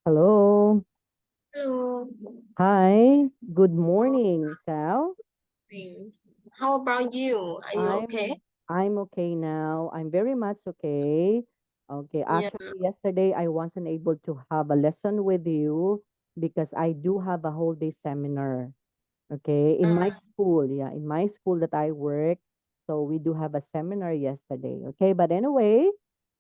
Hello. Hello. Hi. Good Oh, morning, Sal. thanks. How about you? Are you okay? I'm okay now. I'm very much okay. Okay. Yeah. Actually, yesterday I wasn't able to have a lesson with you because I do have a whole day seminar. Okay. In my Uh, school, yeah, in my school that I work. So we do have a seminar yesterday. Okay. But anyway,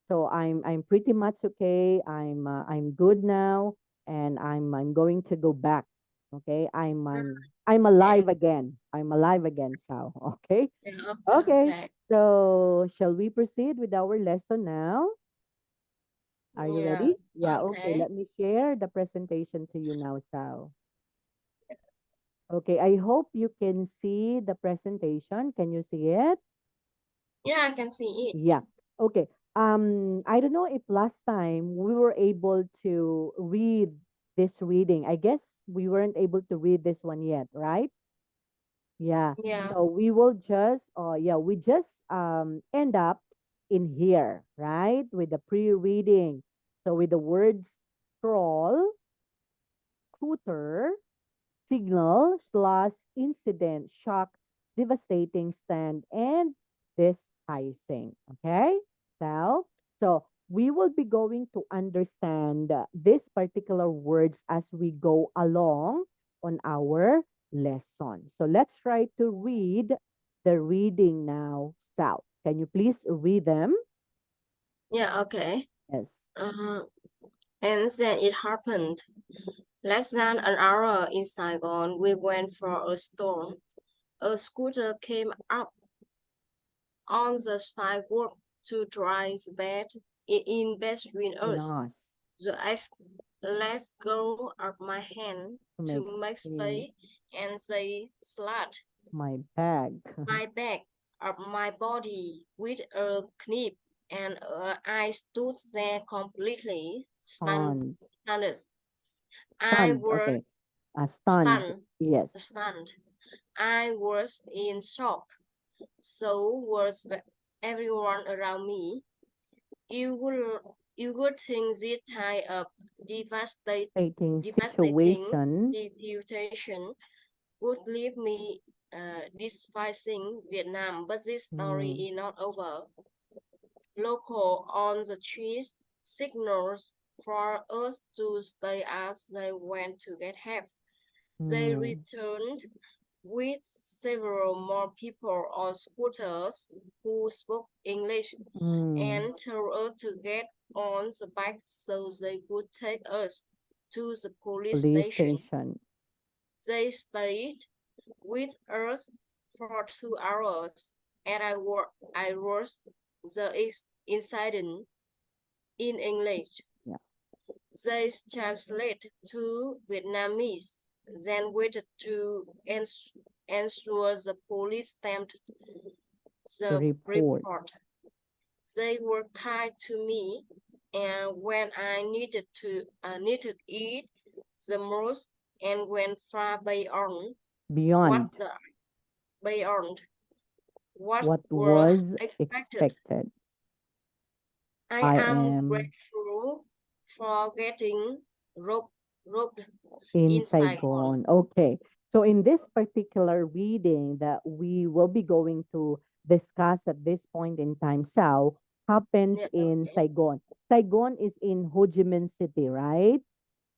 so I'm pretty much okay. I'm good now, and I'm going to go back. Okay, I'm okay. alive again. I'm alive again, Sal. Okay, Yeah, okay, okay. okay. So shall we proceed with our lesson now? Are you Yeah. ready? Yeah. Okay. Okay. Let me share the presentation to you now, Sal. Okay. I hope you can see the presentation. Can you see it? Yeah, I can see it. Yeah. Okay. I don't know if last time we were able to read this reading. I guess we weren't able to read this one yet, right? Yeah. Yeah. So we will just we just end up in here, right? With the pre-reading. So with the words scroll, scooter, signal slash incident, shock, devastating stand, and disguising. Okay, so we will be going to understand these particular words as we go along on our lesson. So let's try to read the reading now. Sal, can you please read them? Yeah, okay. Yes. Uh, and then it happened. Less than an hour in Saigon, we went for a storm. A scooter came up on the sidewalk to dry the bed in between us. Yes. The ice let go of my hand To to make make space. space, and they slid My bag. my back of my body with a knip, and I stood there completely Stunned. stunned. I Stunned. was Okay. Stunned. stunned, Yes. stunned. I was in shock. So was everyone around me. You would you would think this type of Devastating devastating situation. situation would leave me despising Vietnam, but this story Mm, is not over. Local on the trees signals for us to stay as they went to get help. They mm, returned with several more people on scooters who spoke English mm. and told us to get on the bike so they would take us to the police Police station. station. They stayed with us for 2 hours, and I wrote the incident in English. Yeah. They translate to Vietnamese, then waited to ensure the police stamped The the report. report. They were kind to me, and when I needed eat the most, and went far what Beyond the beyond what what were was expected. expected. I I am am grateful for getting rope roped in in Saigon. Saigon. Okay. So in this particular reading that we will be going to discuss at this point in time, Sao, happens Yeah, in okay. Saigon. Saigon is in Ho Chi Minh City, right?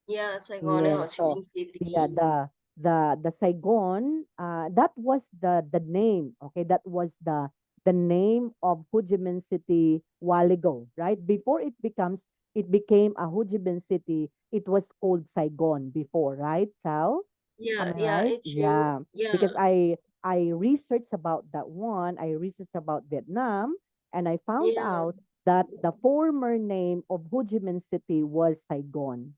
Yeah, Saigon and Yeah. Ho Chi So Minh yeah, City. the Saigon, that was the name. Okay, that was the name of Ho Chi Minh City while ago, right? Before it became a Ho Chi Minh City. It was called Saigon before, right? So Yeah, am I yeah, right? it's true. Yeah, Yeah, because I researched about that one. I researched about Vietnam, and I found yeah, out that the former name of Ho Chi Minh City was Saigon.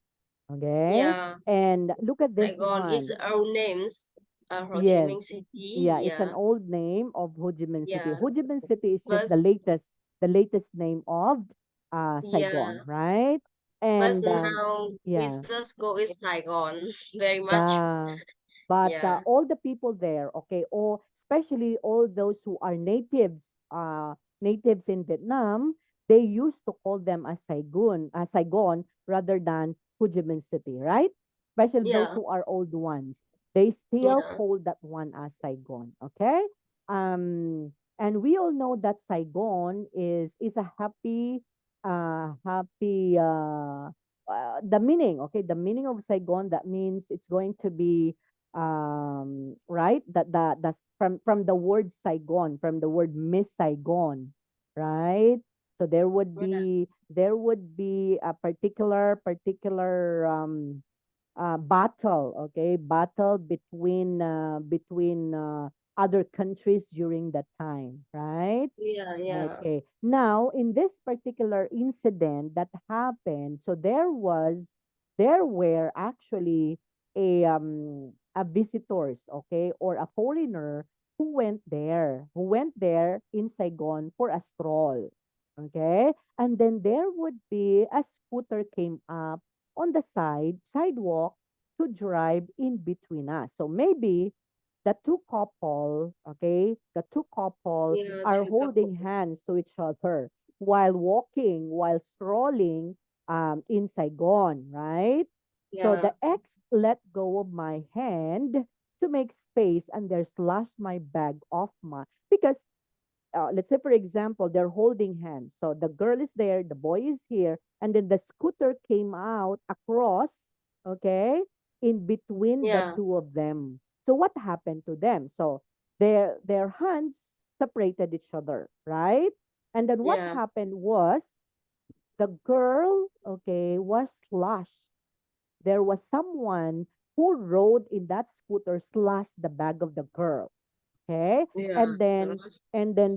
Okay. yeah. And look at this Saigon is one. our names. Ho Chi Yes. Minh City. Yeah, it's an Yeah, old name of Ho Chi Minh City. yeah. Ho Chi Minh City is just But the latest name of Saigon, yeah, right? but And now we yeah, just go in Saigon very much. yeah. But Yeah, all the people there, okay, or especially all those who are natives in Vietnam, they used to call them as Saigon rather than Ho Chi Minh City, right? Especially those Yeah. who are old ones. They still Yeah. call that one as Saigon, okay? And we all know that Saigon is a happy the meaning, okay? The meaning of Saigon, that means it's going to be right, that the from the word Saigon, from the word Miss Saigon, right? So Yeah. there would be a particular battle, okay, battle between other countries during that time, right? Yeah. Yeah. Okay. Now, in this particular incident that happened, so there were actually a visitors, okay, or a foreigner who went there in Saigon for a stroll, okay, and then there would be a scooter came up on the sidewalk to drive in between us. So maybe the two couple Yeah. are Two couple. holding hands to each other while walking, while strolling in Saigon, right? So Yeah. the ex let go of my hand to make space and they slashed my bag off my because let's say for example they're holding hands, so the girl is there, the boy is here, and then the scooter came out across, okay, in between the Yeah. two of them. So what happened to them? So their hands separated each other, right? And then what Yeah. happened was the girl, okay, was slashed. There was someone who rode in that scooter slashed the bag of the girl, okay, Yeah. and So then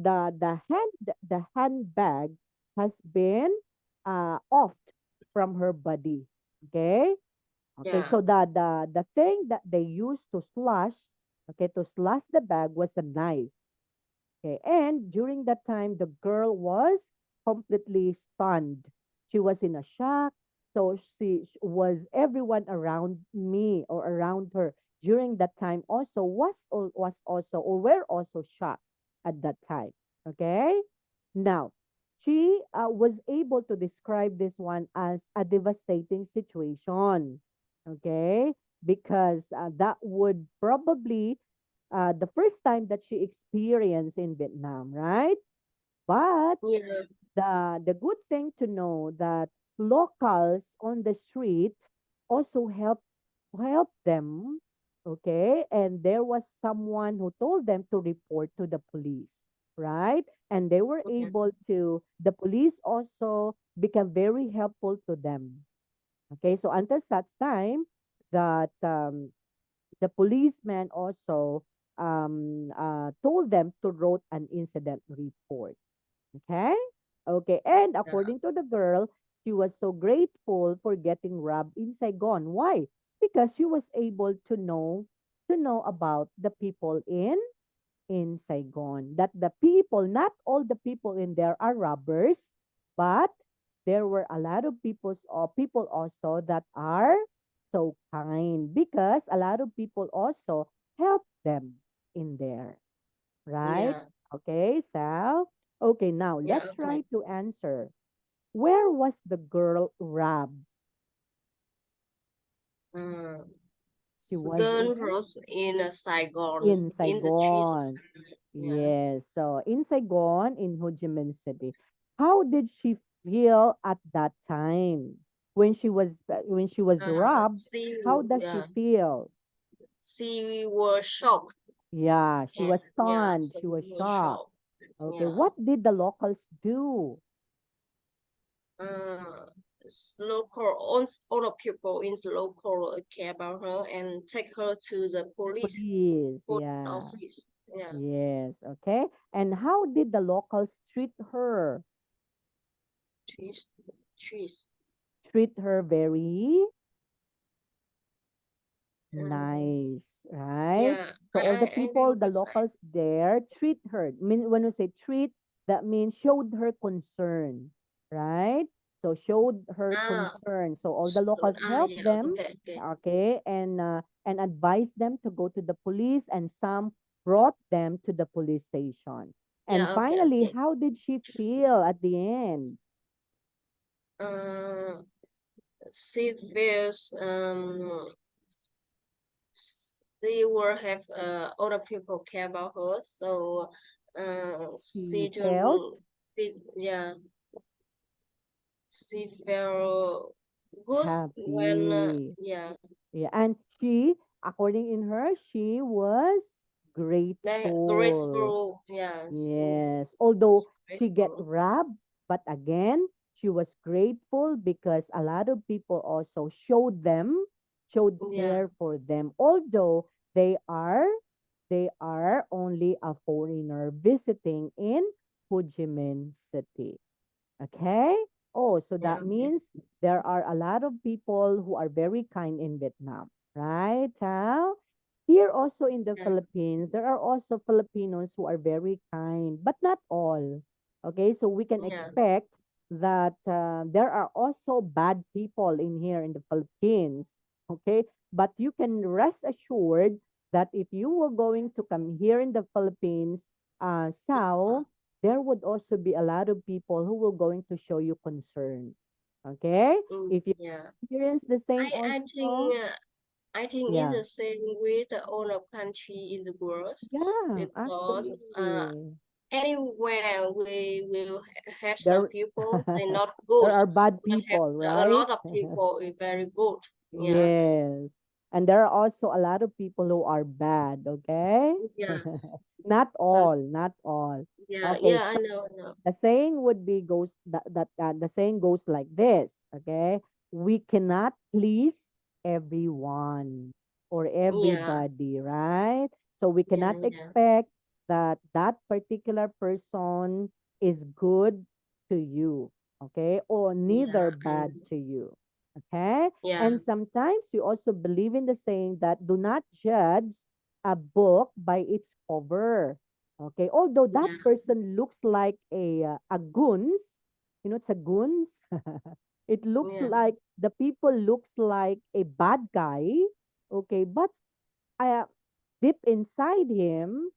the handbag has been offed from her body, okay. Okay, yeah. so the thing that they used to slash, okay, to slash the bag was a knife. Okay, and during that time, the girl was completely stunned. She was in a shock. So she was everyone around me or around her during that time also was also or were also shocked at that time. Okay, now she was able to describe this one as a devastating situation. Okay, because that would probably the first time that she experienced in Vietnam, right? But Yeah. the good thing to know that locals on the street also help them, okay? And there was someone who told them to report to the police, right? And they were Yeah. able to. The police also became very helpful to them. Okay, so until such time that the policeman also told them to write an incident report. Okay? Okay. And Yeah. according to the girl, she was so grateful for getting robbed in Saigon. Why? Because she was able to know about the people in Saigon. That the people, not all the people in there are robbers, but there were a lot of people also that are so kind because a lot of people also help them in there, right? Yeah. Okay, so okay, now Yeah. let's try Okay. to answer. Where was the girl robbed? Uh, She was Gun rose in Saigon in in the trees of Saigon. Saigon. Yeah. Yes. So in Saigon, in Ho Chi Minh City, how did she feel at that time when she was robbed? She How does she yeah. feel? She was shocked Yeah, she and was yeah. stunned. So She was she was shocked. shocked. Okay, Yeah. what did the locals do? Uh, all the people in the local care about her and take her to the Police. police Yeah. office. Yeah. Yes. Okay. And how did the locals treat her? Trees. Trees. Treat her very Um, nice, right? yeah. So all the I don't people, the understand. locals there treat her. When we say treat, that means showed her concern, right? So showed her Ah, concern. So all the locals helped yeah. them, Okay. Okay. okay, and advised them to go to the police, and some brought them to the police station. And Yeah. Okay. finally, Okay. how did she feel at the end? Uh, she feels they will have other people care about her, so She she felt don't yeah, she felt good when happy. yeah, Yeah, and she, according in her, she was they grateful. graceful, yeah, Yes, although she get grateful, robbed, but again, she was grateful because a lot of people also showed yeah, care for them. Although they are only a foreigner visiting in Ho Chi Minh City. Okay? Oh, so yeah, that okay, means there are a lot of people who are very kind in Vietnam, right? How? Here also in the yeah, Philippines, there are also Filipinos who are very kind, but not all. Okay, so we can yeah, expect that there are also bad people in here in the Philippines. Okay, but you can rest assured that if you were going to come here in the Philippines, yeah. so there would also be a lot of people who will going to show you concern. Okay? If you Yeah. experience the same I also, think I think it's yeah. the same with the other country in the world Yeah, because absolutely. anywhere we will have some There people they're not good, there are bad but have people, a right? lot of people is very good. Yeah, Yes. And there are also a lot of people who are bad, okay? yeah. Not So all, not all. yeah, Okay, yeah. I know. the saying would be goes that the saying goes like this, okay? We cannot please everyone or Yeah, everybody, right? So we yeah, cannot yeah, expect that that particular person is good to you, okay? Or neither yeah. I bad know. to you. Okay? Yeah, And sometimes you also believe in the saying that do not judge a book by its cover. Okay, although that yeah, person looks like a goons, you know, it's a goons. It looks yeah, like the people looks like a bad guy. Okay, but uh, deep inside him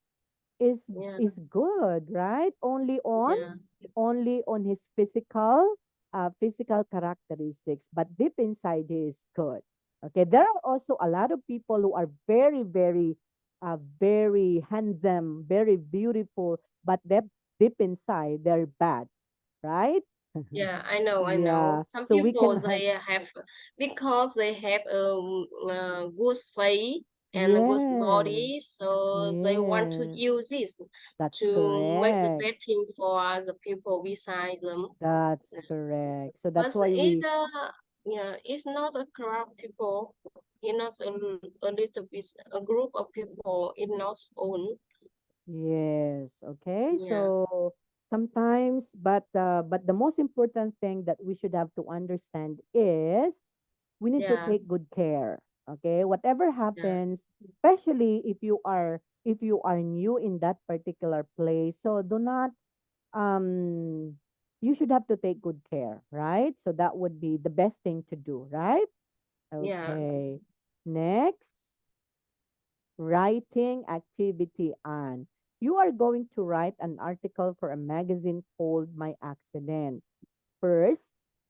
is yeah, is good, right? yeah, Only on his physical characteristics, but deep inside he is good. Okay, there are also a lot of people who are very handsome, very beautiful, but deep inside they're bad, right? yeah. I know. Yeah, Some so we people cannot. they have because they have a good face and a good Yes, body, so they want to yes, use this that's to make the correct. betting for the people beside them. That's correct. So But that's why it we. yeah, it's not a crowd people. It's not a little bit a group of people in not own. Yes, okay. Yeah, So sometimes, but the most important thing that we should have to understand is we need to yeah, take good care. Okay? Whatever yeah, happens, especially if you are new in that particular place, so do not you should have to take good care, right? So that would be the best thing to do, right? yeah, Okay. Next, writing activity on. You are going to write an article for a magazine called My Accident. First,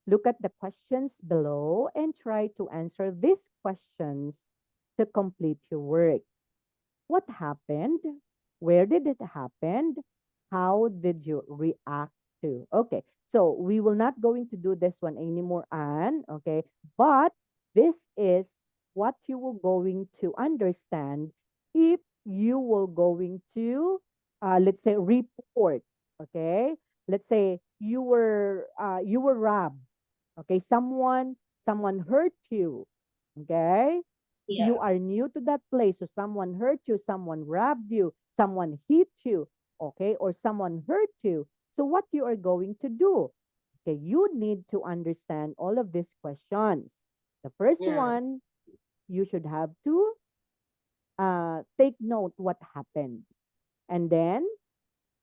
look at the questions below and try to answer these questions to complete your work. What happened? Where did it happen? How did you react to? Okay, so we will not going to do this one anymore, Anne. Okay, but this is what you will going to understand if you will going to, let's say, report. Okay, let's say you were robbed. Okay, someone hurt you. Okay, yeah, you are new to that place, so someone hurt you, someone robbed you, someone hit you, okay, or someone hurt you. So what you are going to do? Okay, you need to understand all of these questions. The first yeah, one, you should have to take note what happened, and then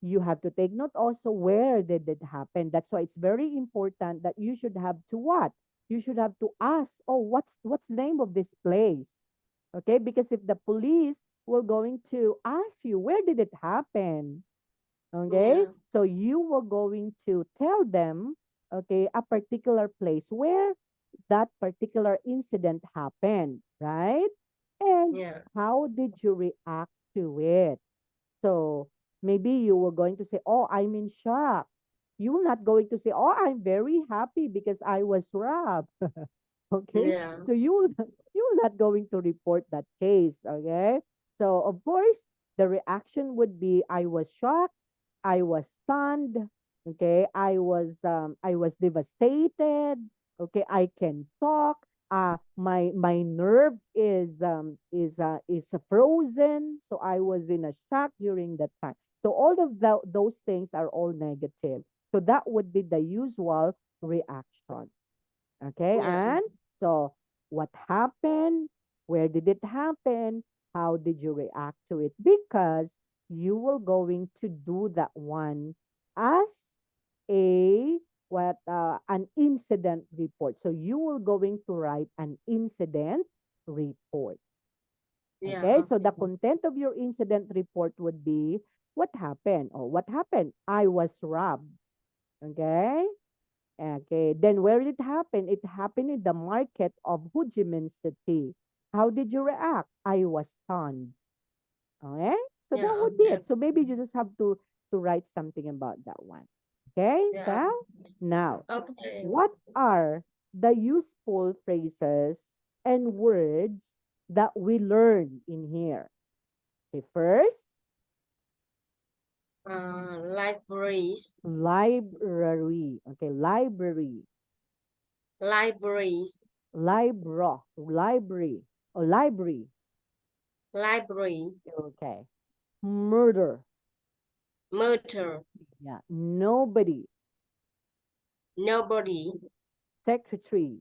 you have to take note also where did it happen. That's why it's very important that you should have to what? You should have to ask, oh, what's the name of this place? Okay, because if the police were going to ask you where did it happen, okay, yeah, so you were going to tell them, okay, a particular place. Where? that particular incident happened, right? And Yeah. how did you react to it? So maybe you were going to say, "Oh, I'm in shock." You will not going to say, "Oh, I'm very happy because I was robbed." Okay, Yeah. so you will not going to report that case. Okay, so of course the reaction would be, I was shocked, I was stunned, okay, I was devastated, okay, I can talk, my nerve is frozen, so I was in a shock during that time. So all of those things are all negative, so that would be the usual reaction. Okay, Yeah. and so what happened? Where did it happen? How did you react to it? Because you were going to do that one as a an incident report. So you were going to write an incident report. Yeah. Okay, so the Okay. content of your incident report would be what happened. Or what happened? I was robbed. Okay. Okay, then where did it happen? It happened in the market of Ho Chi Minh City. How did you react? I was stunned. Okay, so Yeah. that would be Okay. it. So maybe you just have to write something about that one. Okay, Yeah. so now, Okay. what are the useful phrases and words that we learn in here? Okay, first, Libraries. library. Okay, library, Libraries. library, or library. Library. Okay. Murder. Murder. Yeah. Nobody. Nobody. Secretary.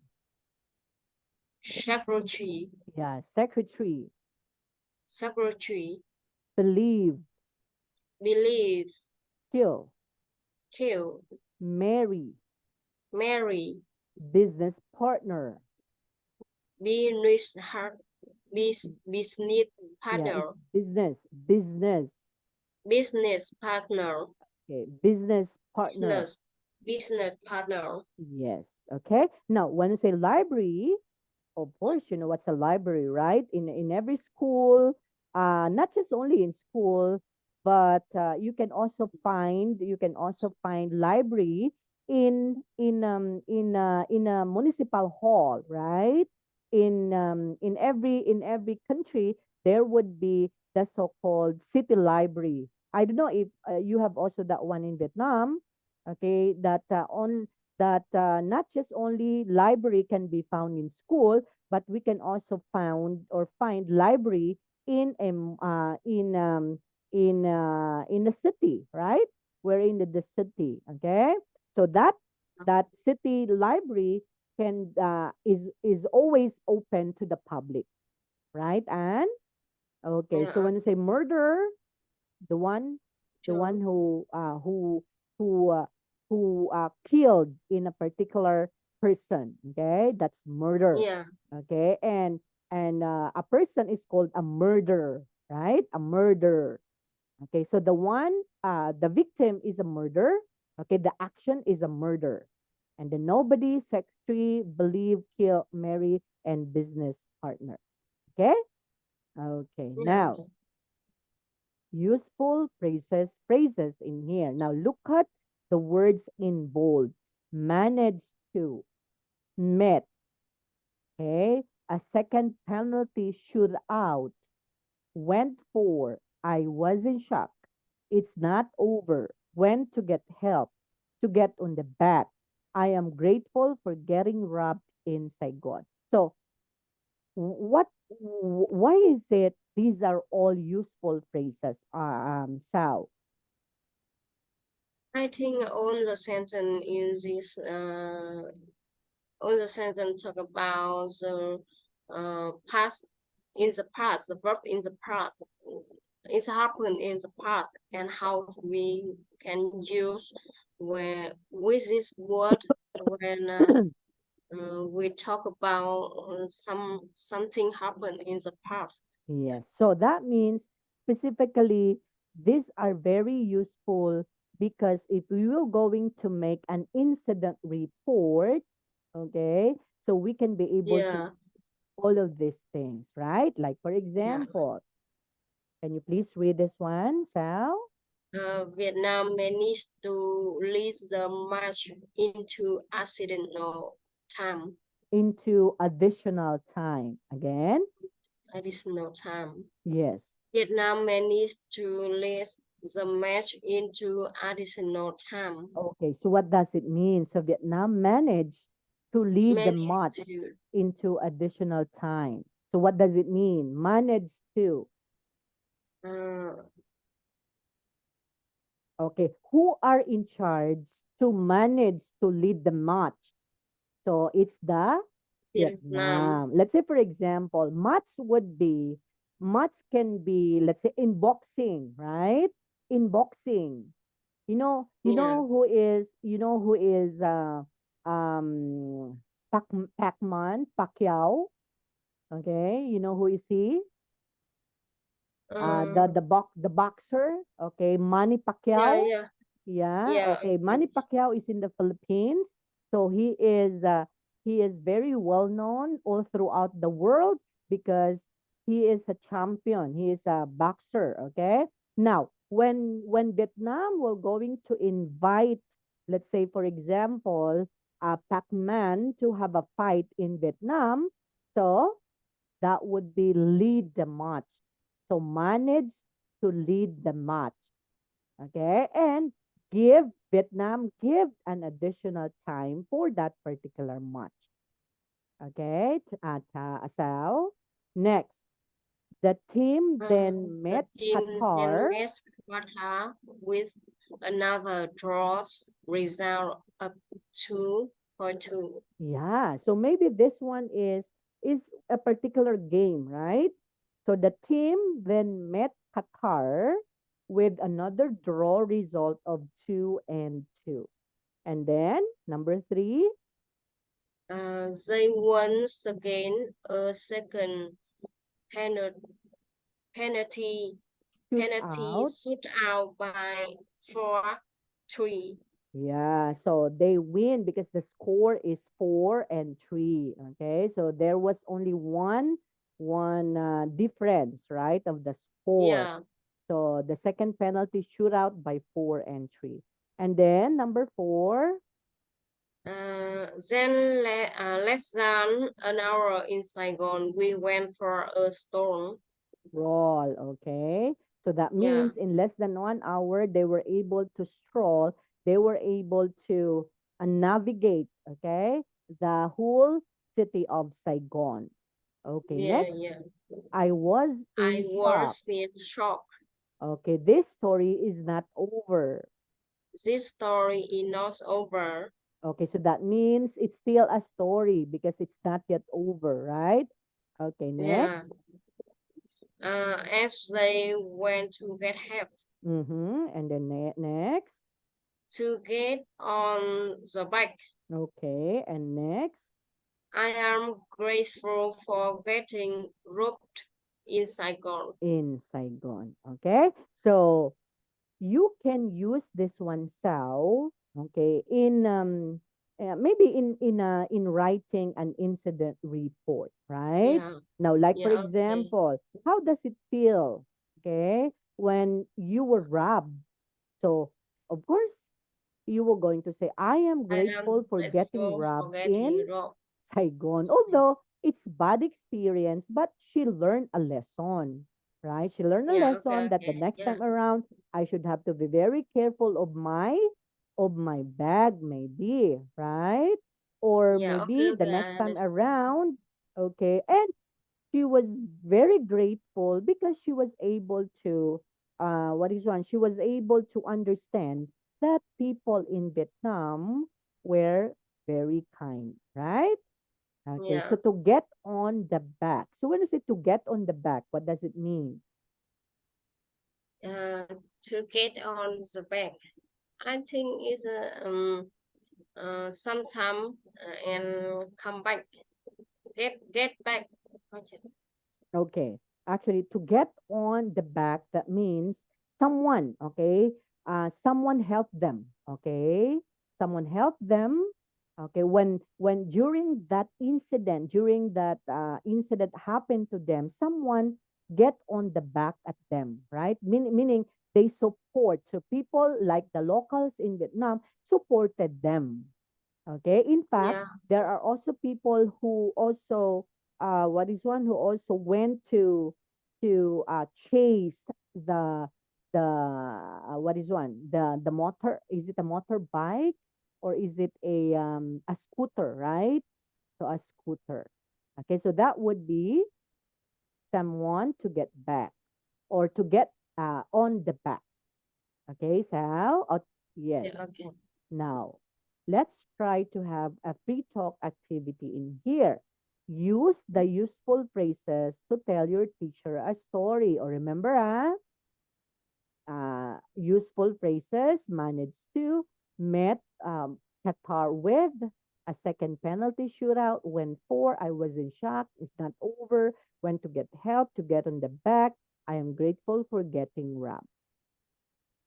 Secretary. Yeah. Secretary. Secretary. Believe. Believe. Kill. Kill. Marry. Marry. Business partner. Business heart. Business Yeah. It's partner. business. Business. Business partner. Okay. Business partner. Business. Business partner. Yes. Okay. Now, when you say library, of course, you know what's a library, right? In every school, not just only in school, but you can also find library in a municipal hall, right? In every country, there would be the so-called city library. I don't know if you have also that one in Vietnam. Okay, that not just only library can be found in school, but we can also found or find library in a in a city, right? We're in the city, okay? So that city library can is always open to the public, right? And okay, so Yeah. when you say murder, the one the True. one who killed in a particular person, okay, that's murder. Yeah. Okay, and a person is called a murderer, right? A murderer. Okay, so the victim is a murder. Okay, the action is a murder. And the nobody, secretary, believe, kill, marry, and business partner. Okay. Okay, Yeah. now Okay. useful phrases in here. Now look at the words in bold. Managed to, met, okay? A second penalty shoot out, went for, I was in shock. It's not over. Went to get help, to get on the back. I am grateful for getting robbed in Saigon. So what why is it these are all useful phrases, Sao? I think all the sentence in this all the sentence talk about the past in the past, the verb in the past. It's happened in the past and how we can use when with this word when we talk about something happened in the past. Yes. So that means specifically these are very useful because if we were going to make an incident report, okay, So we can be able to Yeah. all of these things, right? Like, for Yeah. example, can you please read this one, Sal? Vietnam managed to lead the match into accidental time. Into additional time. Again? Additional time. Yes. Vietnam managed to lead the match into additional time. Okay, so what does it mean? So Vietnam managed to lead the Managed match to into additional time. So what does it mean? Managed to. uh, Okay, who are in charge to manage to lead the match? So it's the Vietnam. Vietnam. Let's say, for example, match can be, let's say, in boxing, right? In boxing, Yeah. you know who is um Pacman Pacquiao. Okay, you know who is he? Uh, The boxer. Okay, Manny yeah, Pacquiao. yeah, Yeah, yeah. okay. Manny Pacquiao is in the Philippines, so he is very well known all throughout the world because he is a champion. He is a boxer. Okay. Now, when Vietnam were going to invite, let's say for example, Pac-Man to have a fight in Vietnam, so that would be lead the match. So manage to lead the match. Okay, and give an additional time for that particular match. Okay, so next, the team then The met team then Qatar. met Qatar with another draws result up 2-2. Yeah, so maybe this one is a particular game, right? So the team then met Qatar with another draw result of 2-2. And then number three, They once again a second penalty penalty shoot penalty out. shootout by 4-3. Yeah, so they win because the score is 4-3. Okay, so there was only one difference, right, of the score. Yeah. So the second penalty shootout by 4-3, and then number four, Less than an hour in Saigon, we went for a storm. roll. Okay, so that Yeah, means in less than 1 hour they were able to stroll. They were able to navigate. Okay, the whole city of Saigon. Okay, yeah, next, yeah. I was I in shock. was in shock. Okay, this story is not over. This story is not over. Okay, so that means it's still a story because it's not yet over, right? Okay, next. Yeah. As they went to get help Mm-hmm. And then next. to get on the bike, Okay, and next. I am grateful for getting roped in Saigon. In Saigon. Okay, so you can use this one sow, okay, in maybe in writing an incident report, right? Yeah, Now, like for yeah, okay. example, how does it feel, okay, when you were robbed? So of course you were going to say, I am I am grateful for getting grateful for robbed in getting roped. Saigon. Although it's bad experience, but she learned a lesson, right? She learned a Yeah, okay, lesson that the okay. next Yeah, time around I should have to be very careful of my bag, maybe, right? Or yeah, okay, maybe the okay. next I time understand. around, okay. And she was very grateful because she was able to what is one? She was able to understand that people in Vietnam were very kind, right? Okay, so Yeah, to get on the back. So when you say to get on the back, what does it mean? uh, to get on the back. I think it's sometime and come back. Get back. Okay. Okay, actually, to get on the back, that means someone, okay, someone helped them, okay, someone helped them, Okay, when during that incident happened to them, someone get on the back at them, right? Meaning they support. So people like the locals in Vietnam supported them. Okay. In fact, Yeah, there are also people who also, what is one who also went to chase the what is one the motor? Is it a motorbike or is it a scooter? Right. So a scooter. Okay. So that would be someone to get back or to get on the back. Okay. So yes. yeah, okay. Now, let's try to have a free talk activity in here. Use the useful phrases to tell your teacher a story. Or remember, useful phrases managed to, met Qatar with, a second penalty shootout, went for, I was in shock, it's not over, went to get help, to get on the back, I am grateful for getting robbed.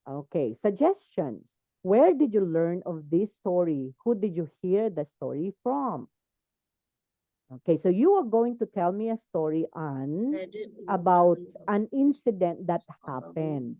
Okay, suggestions. Where did you learn of this story? Who did you hear the story from? Okay, so you are going to tell me a story on I didn't about learn of an this incident that story. happened.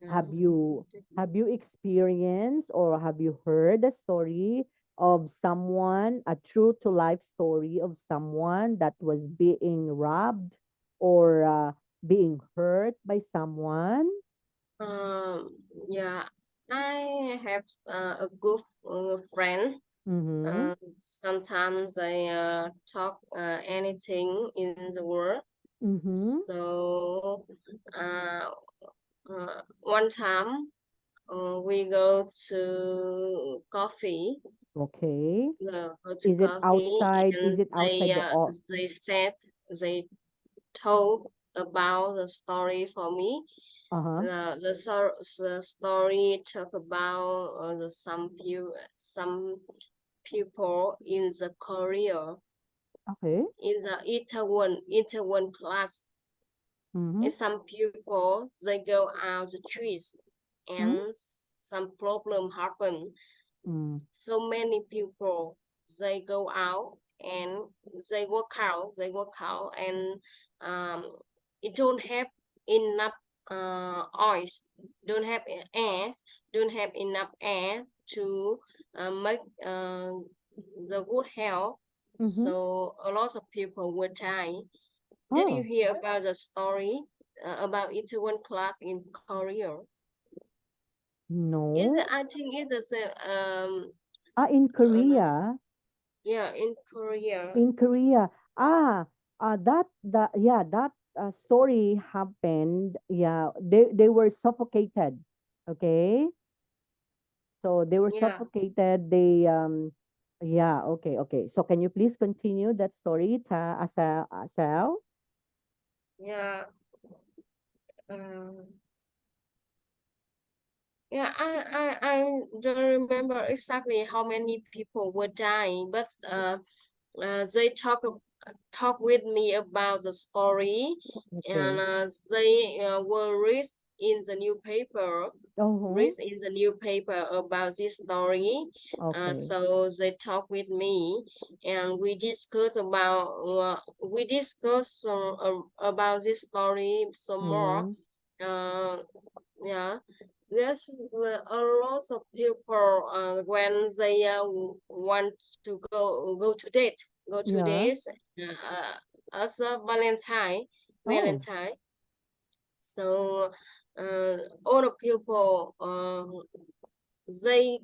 Have Um, you have you experienced or have you heard a story of someone, a true to life story of someone that was being robbed or being hurt by someone? um, yeah, I have a good friend. Mm-hmm. Sometimes I talk anything in the world. Mm-hmm. So uh, one time we go to coffee, Okay. go to Is it coffee, outside? and Is it outside the they said they told about the story for me. uh-huh. The story talk about some people in the Korea Okay. in the Itaewon class. Mm-hmm. Some people they go out the trees Mm-hmm. and some problem happen. Mm-hmm. So many people they go out and they walk out and um, it don't have enough oil, don't have air, don't have enough air to make the good health. Mm-hmm. So a lot of people will die. Did you Oh, hear about the story about it one class in Korea? Is no. I think it's the same. In Uh, Korea. yeah, in Korea. In Korea. Ah, that story happened. Yeah, they were suffocated. Okay. So they were Yeah, suffocated. Yeah, okay, okay. So can you please continue that story, Asel? yeah. Um, yeah, I don't remember exactly how many people were dying, but they talk with me about the story, and Okay. they were read Oh, in the newspaper about this story. okay. So they talk with me, and we discuss about this story some more. Mm, Uh, yeah. Yes, a lot of people when they want to go to yeah. dates as a Oh. Valentine. So all the people they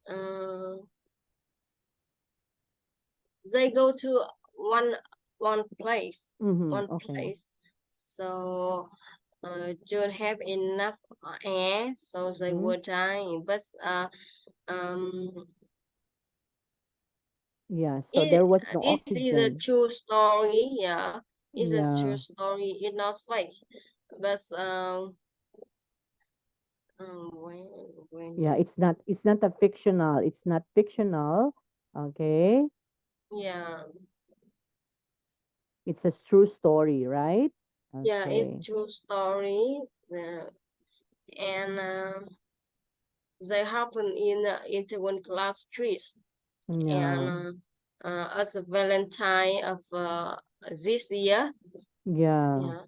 uh, they go to one one place, Mm-hmm. one Okay. place. So don't have enough air, so they Mm-hmm. were dying. But um, Yeah. So it there was no it is a oxygen. true story. Yeah, it's a true Yeah. story. It's not fake. But when Yeah. this It's not a fictional. It's not fictional. Okay. yeah. It's a true story, right? Yeah, it's Okay. true story. And They happen in interone class streets, Yeah. and as a Valentine of this year, Yeah. yeah,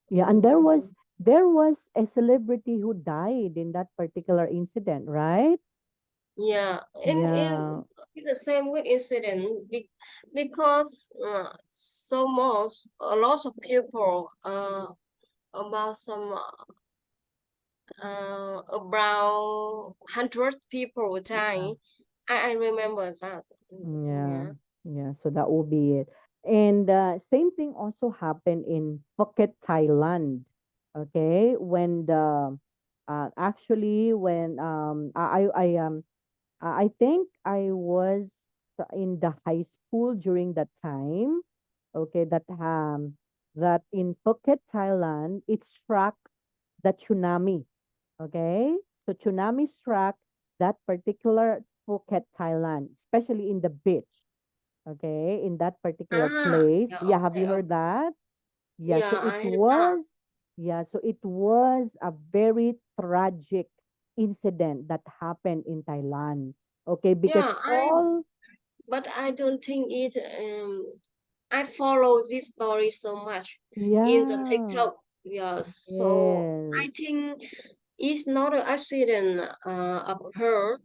Yeah. And mm, there was a celebrity who died in that particular incident, right? yeah, Yeah. in it's the same with incident because so most a lot of people about some about 100 people Yeah. die. I remember that. Yeah. Yeah. Yeah. So that will be it. And same thing also happened in Phuket, Thailand. Okay. When the actually when I think I was in the high school during that time. Okay, that in Phuket, Thailand, it struck the tsunami. Okay, so tsunami struck that particular Phuket, Thailand, especially in the beach. Okay, in that particular place. Yeah, Yeah, have okay, you heard okay. that? Yeah, so Yeah, it I heard that. was, yeah, so it was a very tragic incident that happened in Thailand. Okay, because Yeah, all, but I don't think it, I follow this story so much in the yeah, TikTok. Yeah, so yes. I think it's not an accident of her.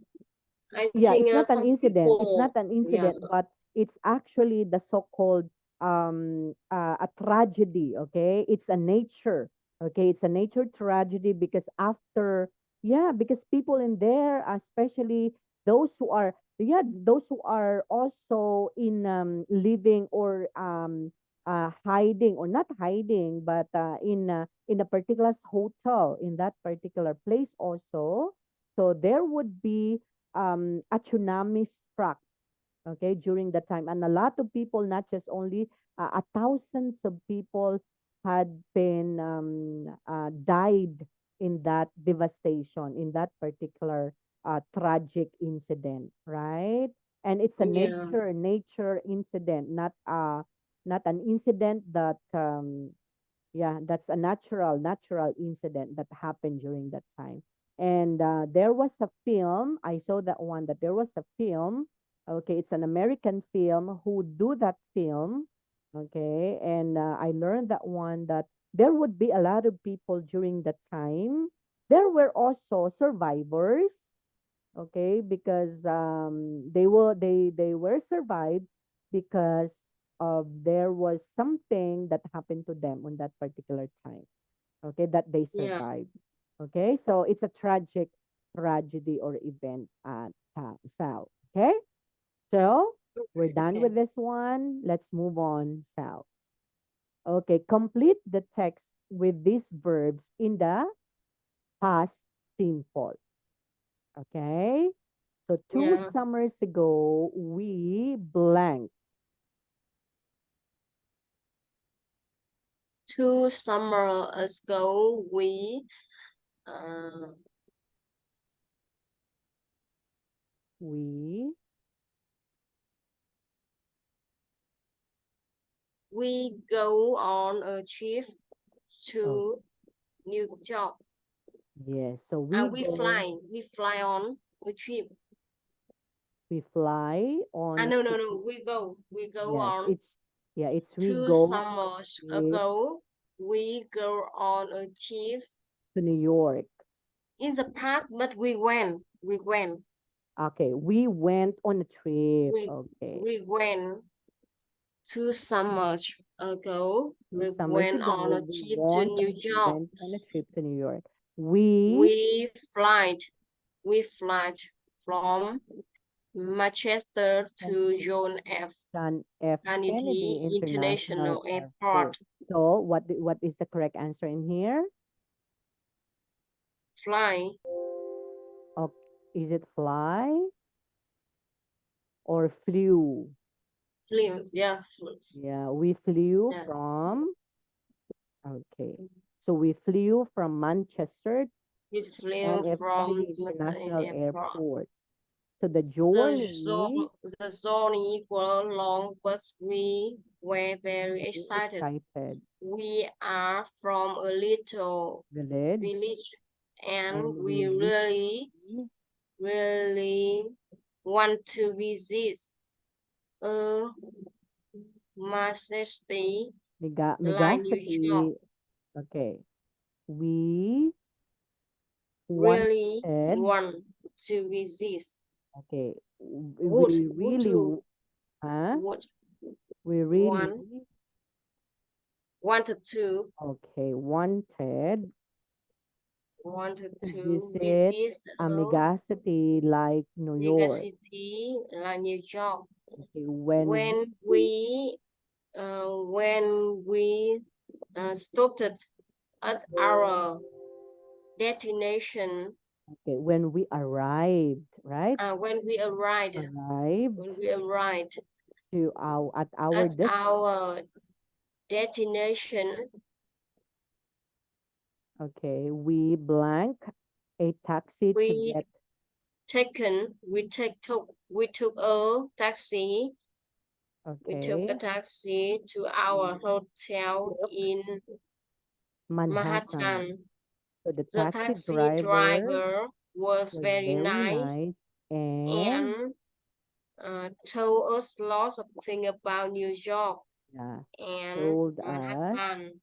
I Yeah, think it's not an some incident. It's not people, an yeah, incident, but it's actually the so-called a tragedy. Okay, it's a nature. Okay, it's a nature tragedy because after, yeah, because people in there, especially those who are, yeah, those who are also in living or hiding or not hiding, but in a particular hotel in that particular place also. So there would be a tsunami struck, okay, during that time. And a lot of people, not just only thousands of people had been died in that devastation, in that particular tragic incident, right? And it's a yeah, nature incident, not an incident that yeah, that's a natural incident that happened during that time. And there was a film, I saw that one, that there was a film, okay, it's an American film who do that film, okay, and I learned that one that there would be a lot of people during that time. There were also survivors, okay, because they were survived because of there was something that happened to them on that particular time, okay, that they yeah. survived. Okay, so it's a tragic tragedy or event at Sal. Okay, so we're done Okay. with this one. Let's move on, Sal. Okay, complete the text with these verbs in the past simple. Okay, so two Yeah. summers ago, we blank. 2 summers ago, uh, We, we go on a trip oh, to New York. yes. So And we fly on a trip. we fly on a No, no, trip. no, we go Yes, on it's we two go on a summers trip ago. We go on a trip to New York. in the past, but Okay, we went on a trip. we, Okay, we went 2 summers ago. two We summers went on ago, a trip to New we York. went on a trip to New York. We We flight, we flight from Manchester to John F. John F. Kennedy Kennedy International International Airport. Airport. So what is the correct answer in here? Fly, Okay, is it fly or flew? flew, yeah, Yeah, we flew yeah. from, okay. So we flew from Manchester We John flew F. from Kennedy the International airport. Airport. So the The journey, zone, the journey was long, but we were very very excited. excited. We are from a little Village. village and and we we really want to visit a majesty like New York. megacity. Okay. We Really wanted. want to visit. Okay. Would We would really, to huh? would We really, want wanted to okay, wanted wanted to to visit visit a a megacity like New bigger York. city like New York. Okay. When we stopped at our destination, When we arrived, right? uh, when we arrived, Arrived when we arrived to our at our destination, okay, we blank a taxi to we get. we took a taxi. We took a Okay. taxi to our hotel Look, in Manhattan. Manhattan. So the The taxi taxi driver driver was was very very nice nice and and told us lots of things about New York yeah, and told us. Manhattan.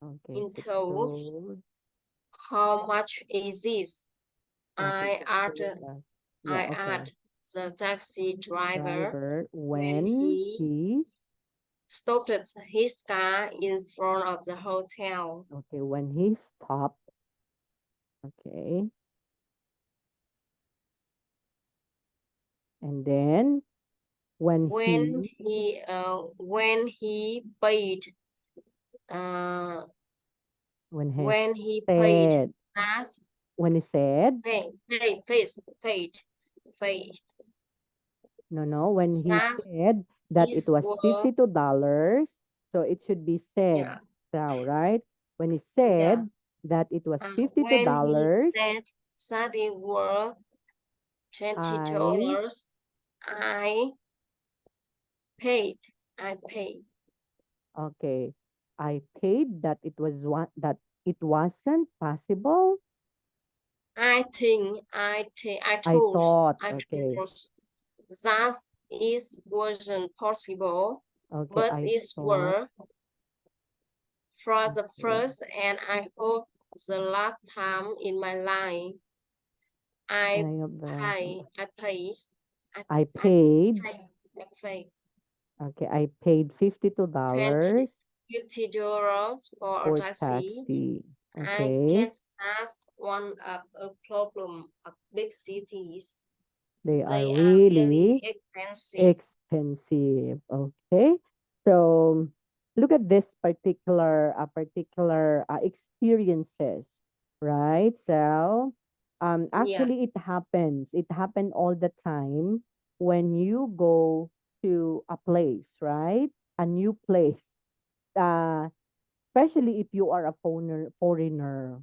Okay, In so told told. how much is this? Okay, I so asked told us. Yeah, I okay. asked the taxi driver Driver when when he he stopped his car in front of the hotel. okay when he stopped. Okay, and then When he paid uh when he when he paid said gas when he said paid no when he gas said that it is was were $52, so it should be said yeah now, right? When he yeah said that it was fifty two when he dollars, said that it were twenty I dollars I paid I paid okay, I paid that it was one that it wasn't possible. I I told thought, I okay, told that it wasn't possible okay, but I it thought, were for the okay, first and I hope the last time in my life and I I have the I paid I I paid, I paid okay, I paid twenty $52 fifty dollars for a for taxi. taxi. I Okay, guess that's one of a problem of big cities. they are They are really really expensive. expensive. Okay, so look at this particular experiences, right? So, Yeah, actually, it happens. It happened all the time when you go to a place, right? A new place. Uh, especially if you are a foreigner.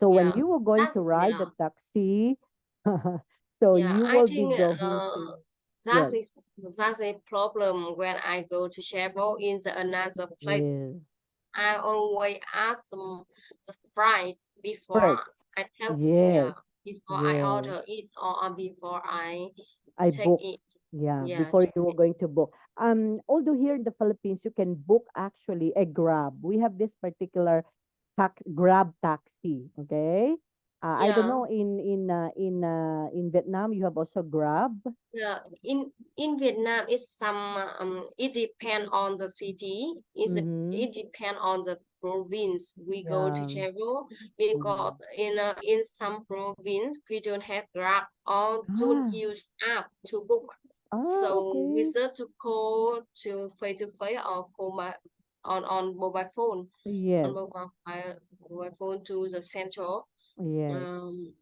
So when yeah. you are going to That's ride the yeah. taxi, so Yeah, you I will be think going to that's yes, is that's a problem when I go to travel in the another place. yes. I always ask the price before First, I tell yes, yeah before I yes. order it or before I I take book. it. Yeah, Yeah, before you were going to book. Although here in the Philippines, you can book actually a Grab. We have this particular Grab taxi. Okay. I don't yeah. know in Vietnam you have also Grab. Yeah, in Vietnam, it's some it depend on the city. Mm-hmm. It depend on the province we go to Yeah. travel Yeah. because in some province we don't have Grab or don't Ah. use app to book. So we Okay. start to call to face or call on mobile phone on Yes. mobile phone to the central Yes.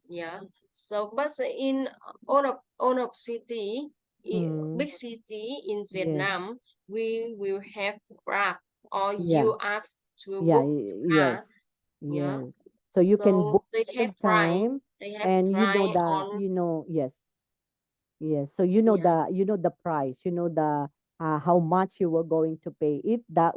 yeah. So, but in on a city, Mm. big city in Yes. Vietnam, we will have Grab or Yeah. you ask to Yeah. book Yes. car. Yeah. Yes. So you can So book ahead time They have and you know fry on. yes. Yes. So you know Yeah. the price, you know the how much you were going to pay. If that